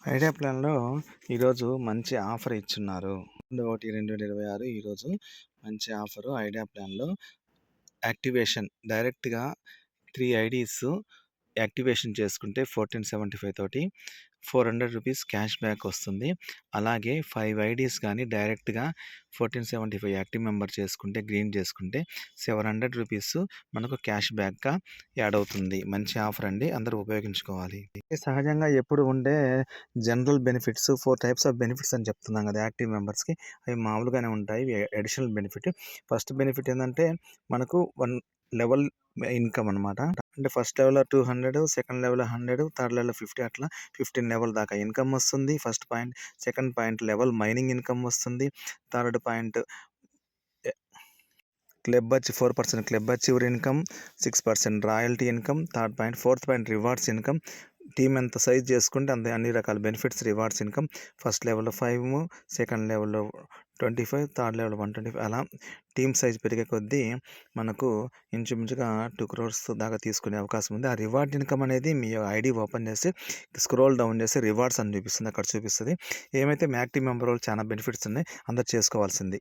Idea ప్లాన్‌లో ఈరోజు మంచి ఆఫర్ ఇచ్చున్నారు. 1/1/2026 ఈరోజు మంచి ఆఫరు ఐడియా ప్లాన్‌లో యాక్టివేషన్ డైరెక్ట్‌గా 3 ఐడీస్ యాక్టివేషన్ చేసుకుంటే 1475 తోటి రూ. 400 క్యాష్ బ్యాక్ వస్తుంది. అలాగే 5 ఐడీస్ గానీ డైరెక్ట్‌గా 1475 యాక్టివ్ మెంబర్ చేసుకుంటే గ్రీన్ చేసుకుంటే రూ. 700 మనకు క్యాష్ బ్యాక్‌గా యాడ్ అవుతుంది. మంచి ఆఫర్ అండి. అందరూ ఉపయోగించుకోవాలి. సహజంగా ఎప్పుడు ఉండే general benefits 4 types of benefits అని చెప్తున్నాం కదా! యాక్టివ్ మెంబర్స్‌కి. అవి మామూలుగానే ఉంటాయి. Additional benefit. ఫస్ట్ బెనిఫిట్ ఏందంటే మనకు 1 లెవెల్ ఇన్‌కమ్ అనమాట. అంటే ఫస్ట్ లెవెల్‌లో 200, సెకండ్ లెవెల్‌లో 100, థర్డ్ లెవెల్‌లో 50 అట్లా 15 లెవెల్ దాకా ఇన్‌కమ్ వస్తుంది. First point. Second point level mining income వస్తుంది. Third point a club 4% club achiever income, 6% royalty income. Third point. Fourth point rewards income. Team ఎంత సైజ్ చేసుకుంటే అన్ని రకాల బెనిఫిట్స్, రివార్డ్స్ ఇన్‌కమ్. ఫస్ట్ లెవెల్‌లో 5, సెకండ్ లెవెల్‌లో 25, third level 125 అలా team size పెరిగే కొద్దీ మనకు ఇంచుమించుగా 2 క్రోర్స్ దాకా తీసుకునే అవకాశం ఉంది. ఆ రివార్డ్ ఇన్‌కమ్ అనేది మీ ఐడీ ఓపెన్ చేసి స్క్రోల్ డౌన్ చేసి రివార్డ్స్ అని చూపిస్తుంది. అక్కడ చూపిస్తది. ఏమైతే యాక్టివ్ మెంబర్ వాళ్ళు చాలా బెనిఫిట్స్ ఉన్నాయి. అందరూ చేసుకోవాల్సింది.